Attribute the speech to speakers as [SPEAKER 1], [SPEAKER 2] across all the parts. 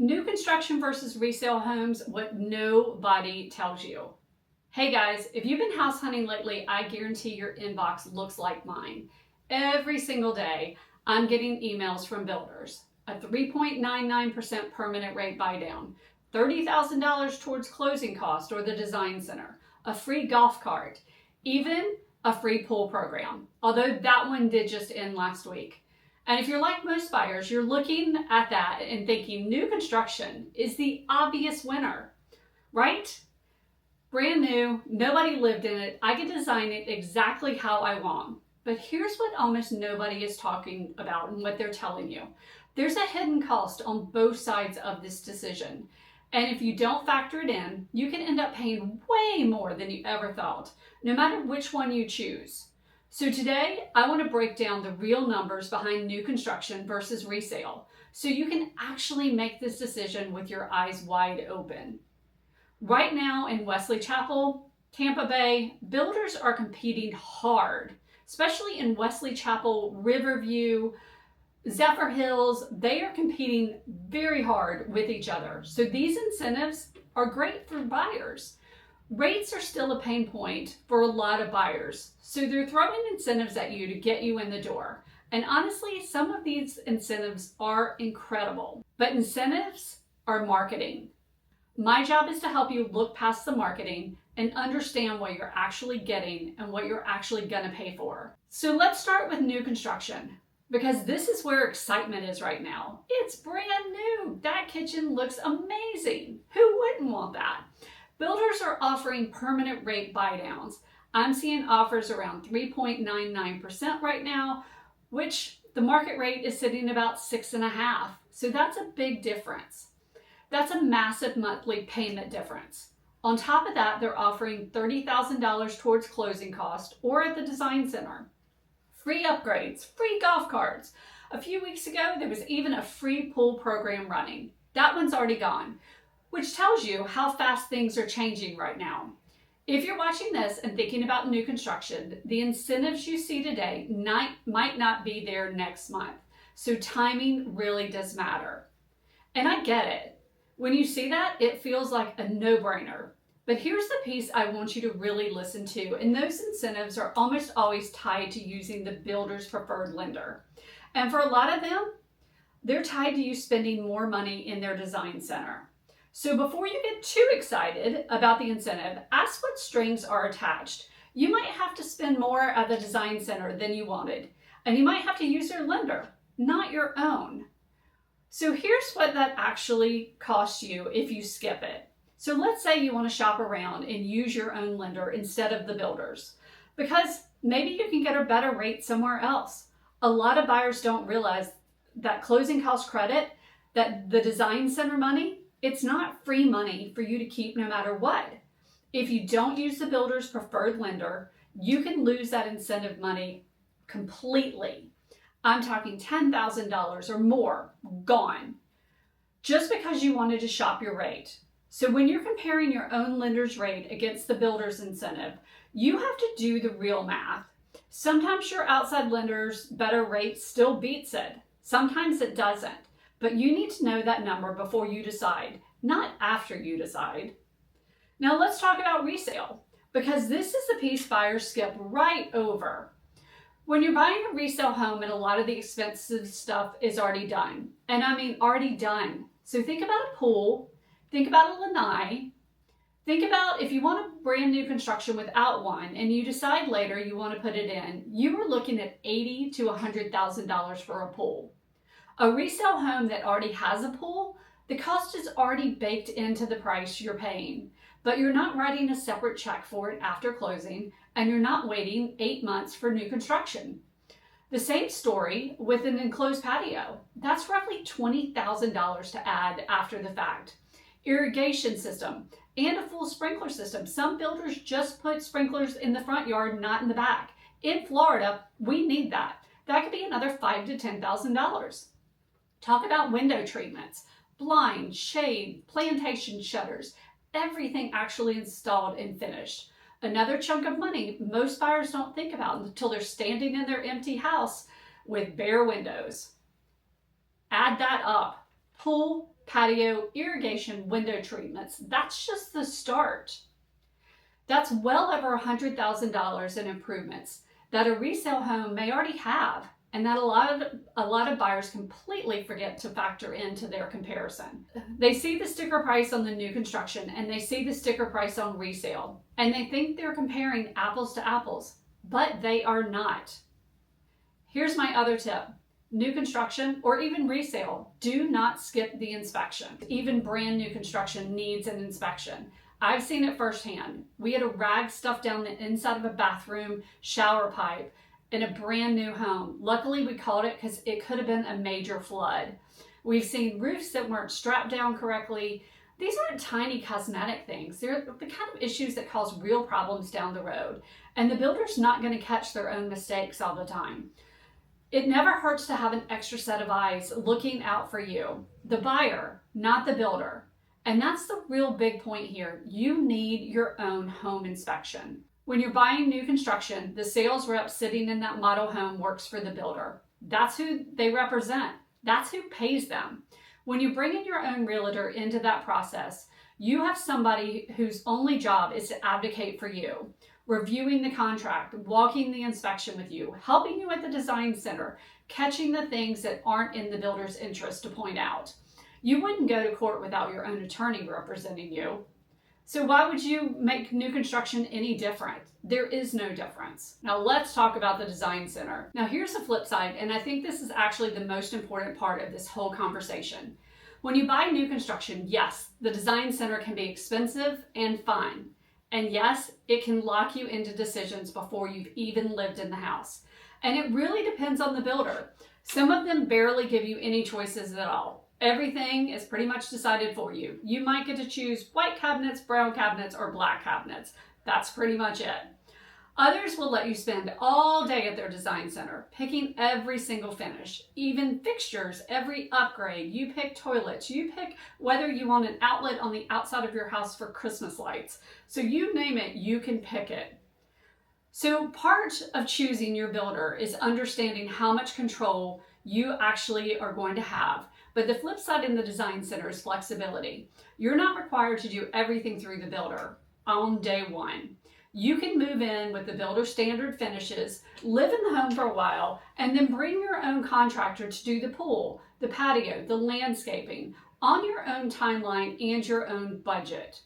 [SPEAKER 1] New construction versus resale homes, what nobody tells you. Hey guys, if you've been house hunting lately, I guarantee your inbox looks like mine. Every single day, I'm getting emails from builders. A 3.99% permanent rate buy down, $30,000 towards closing cost or the design center, a free golf cart, even a free pool program, although that one did just end last week. And if you're like most buyers, you're looking at that and thinking new construction is the obvious winner, right? Brand new, nobody lived in it, I can design it exactly how I want. But here's what almost nobody is talking about and what they're telling you. There's a hidden cost on both sides of this decision. And if you don't factor it in, you can end up paying way more than you ever thought, no matter which one you choose. So today, I want to break down the real numbers behind new construction versus resale, so you can actually make this decision with your eyes wide open. Right now in Wesley Chapel, Tampa Bay, builders are competing hard, especially in Wesley Chapel, Riverview, Zephyrhills. They are competing very hard with each other. So these incentives are great for buyers. Rates are still a pain point for a lot of buyers. So they're throwing incentives at you to get you in the door. And honestly, some of these incentives are incredible, but incentives are marketing. My job is to help you look past the marketing and understand what you're actually getting and what you're actually going to pay for. So let's start with new construction, because this is where excitement is right now. It's brand new. That kitchen looks amazing. Who wouldn't want that? Builders are offering permanent rate buy downs. I'm seeing offers around 3.99% right now, which the market rate is sitting about 6.5%. So that's a big difference. That's a massive monthly payment difference. On top of that, they're offering $30,000 towards closing cost or at the design center. Free upgrades, free golf carts. A few weeks ago, there was even a free pool program running. That one's already gone, which tells you how fast things are changing right now. If you're watching this and thinking about new construction, the incentives you see today might not be there next month. So timing really does matter. And I get it. When you see that, it feels like a no-brainer. But here's the piece I want you to really listen to, and those incentives are almost always tied to using the builder's preferred lender. And for a lot of them, they're tied to you spending more money in their design center. So before you get too excited about the incentive, ask what strings are attached. You might have to spend more at the design center than you wanted, and you might have to use their lender, not your own. So here's what that actually costs you if you skip it. So let's say you want to shop around and use your own lender instead of the builders, because maybe you can get a better rate somewhere else. A lot of buyers don't realize that closing cost credit, that the design center money, it's not free money for you to keep no matter what. If you don't use the builder's preferred lender, you can lose that incentive money completely. I'm talking $10,000 or more gone, just because you wanted to shop your rate. So when you're comparing your own lender's rate against the builder's incentive, you have to do the real math. Sometimes your outside lender's better rate still beats it. Sometimes it doesn't. But you need to know that number before you decide, not after you decide. Now let's talk about resale, because this is the piece buyers skip right over. When you're buying a resale home and a lot of the expensive stuff is already done, and I mean already done. So think about a pool, think about a lanai, think about if you want a brand new construction without one and you decide later you want to put it in, you are looking at $80,000 to $100,000 for a pool. A resale home that already has a pool, the cost is already baked into the price you're paying, but you're not writing a separate check for it after closing, and you're not waiting 8 months for new construction. The same story with an enclosed patio. That's roughly $20,000 to add after the fact. Irrigation system and a full sprinkler system. Some builders just put sprinklers in the front yard, not in the back. In Florida, we need that. That could be another $5,000 to $10,000. Talk about window treatments, blinds, shade, plantation shutters, everything actually installed and finished. Another chunk of money most buyers don't think about until they're standing in their empty house with bare windows. Add that up. Pool, patio, irrigation, window treatments. That's just the start. That's well over $100,000 in improvements that a resale home may already have, and that a lot of buyers completely forget to factor into their comparison. They see the sticker price on the new construction and they see the sticker price on resale, and they think they're comparing apples to apples, but they are not. Here's my other tip. New construction or even resale, do not skip the inspection. Even brand new construction needs an inspection. I've seen it firsthand. We had a rag stuffed down the inside of a bathroom shower pipe in a brand new home. Luckily, we caught it because it could have been a major flood. We've seen roofs that weren't strapped down correctly. These aren't tiny cosmetic things. They're the kind of issues that cause real problems down the road. And the builder's not going to catch their own mistakes all the time. It never hurts to have an extra set of eyes looking out for you, the buyer, not the builder. And that's the real big point here. You need your own home inspection. When you're buying new construction, the sales rep sitting in that model home works for the builder. That's who they represent. That's who pays them. When you bring in your own realtor into that process, you have somebody whose only job is to advocate for you, reviewing the contract, walking the inspection with you, helping you at the design center, catching the things that aren't in the builder's interest to point out. You wouldn't go to court without your own attorney representing you. So why would you make new construction any different? There is no difference. Now let's talk about the design center. Now here's the flip side, and I think this is actually the most important part of this whole conversation. When you buy new construction, yes, the design center can be expensive and fun. And yes, it can lock you into decisions before you've even lived in the house. And it really depends on the builder. Some of them barely give you any choices at all. Everything is pretty much decided for you. You might get to choose white cabinets, brown cabinets, or black cabinets. That's pretty much it. Others will let you spend all day at their design center, picking every single finish, even fixtures, every upgrade. You pick toilets, you pick whether you want an outlet on the outside of your house for Christmas lights. So you name it, you can pick it. So part of choosing your builder is understanding how much control you actually are going to have. But the flip side in the design center is flexibility. You're not required to do everything through the builder on day one. You can move in with the builder standard finishes, live in the home for a while, and then bring your own contractor to do the pool, the patio, the landscaping on your own timeline and your own budget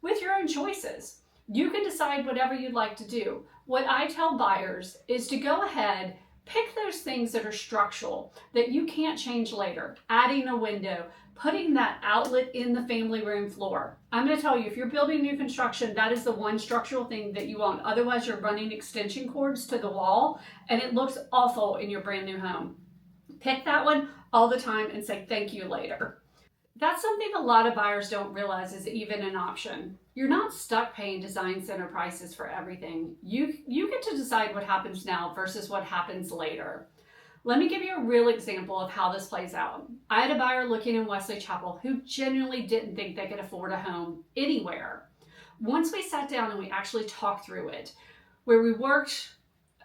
[SPEAKER 1] with your own choices. You can decide whatever you'd like to do. What I tell buyers is to go ahead, pick those things that are structural, that you can't change later. Adding a window, putting that outlet in the family room floor. I'm going to tell you, if you're building new construction, that is the one structural thing that you want. Otherwise, you're running extension cords to the wall and it looks awful in your brand new home. Pick that one all the time and say thank you later. That's something a lot of buyers don't realize is even an option. You're not stuck paying design center prices for everything. You get to decide what happens now versus what happens later. Let me give you a real example of how this plays out. I had a buyer looking in Wesley Chapel who genuinely didn't think they could afford a home anywhere. Once we sat down and we actually talked through it, where we worked,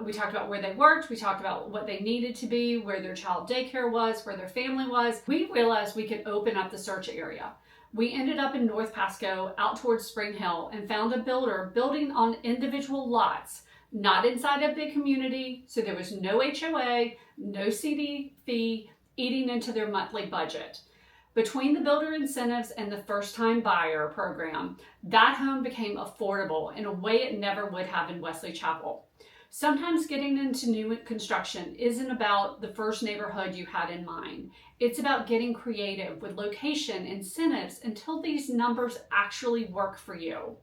[SPEAKER 1] we talked about where they worked, we talked about what they needed to be, where their child daycare was, where their family was. We realized we could open up the search area. We ended up in North Pasco, out towards Spring Hill, and found a builder building on individual lots, not inside a big community, so there was no HOA, no CD fee, eating into their monthly budget. Between the builder incentives and the first-time buyer program, that home became affordable in a way it never would have in Wesley Chapel. Sometimes getting into new construction isn't about the first neighborhood you had in mind. It's about getting creative with location, incentives, until these numbers actually work for you.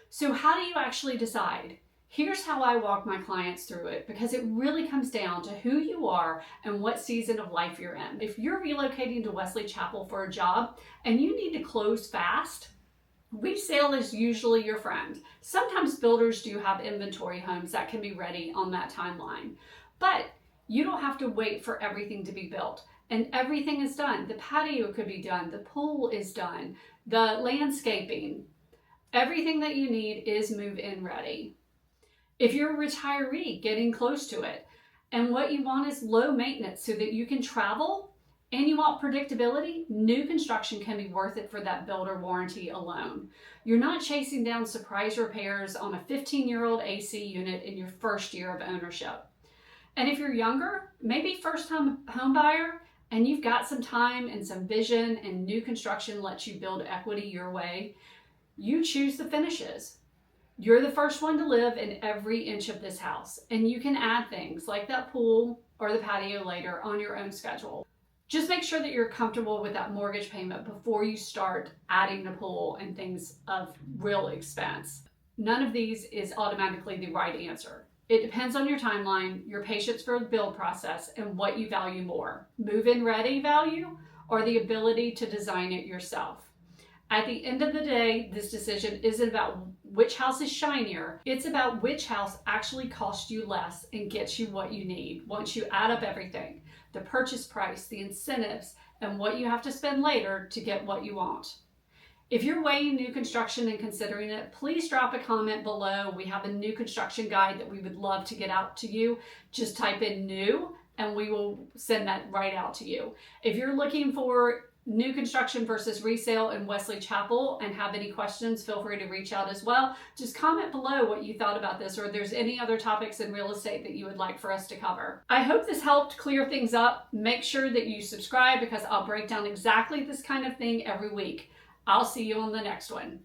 [SPEAKER 1] So how do you actually decide? Here's how I walk my clients through it, because it really comes down to who you are and what season of life you're in. If you're relocating to Wesley Chapel for a job and you need to close fast, resale is usually your friend. Sometimes builders do have inventory homes that can be ready on that timeline, but you don't have to wait for everything to be built. And everything is done. The patio could be done. The pool is done. The landscaping. Everything that you need is move-in ready. If you're a retiree, getting close to it. And what you want is low maintenance so that you can travel and you want predictability, new construction can be worth it for that builder warranty alone. You're not chasing down surprise repairs on a 15-year-old AC unit in your first year of ownership. And if you're younger, maybe first-time home buyer, and you've got some time and some vision and new construction lets you build equity your way, you choose the finishes. You're the first one to live in every inch of this house, and you can add things like that pool or the patio later on your own schedule. Just make sure that you're comfortable with that mortgage payment before you start adding the pool and things of real expense. None of these is automatically the right answer. It depends on your timeline, your patience for the build process, and what you value more, move-in ready value or the ability to design it yourself. At the end of the day, this decision isn't about which house is shinier. It's about which house actually costs you less and gets you what you need once you add up everything, the purchase price, the incentives, and what you have to spend later to get what you want. If you're weighing new construction and considering it, please drop a comment below. We have a new construction guide that we would love to get out to you. Just type in new and we will send that right out to you. If you're looking for new construction versus resale in Wesley Chapel and have any questions, feel free to reach out as well. Just comment below what you thought about this or if there's any other topics in real estate that you would like for us to cover. I hope this helped clear things up. Make sure that you subscribe because I'll break down exactly this kind of thing every week. I'll see you on the next one.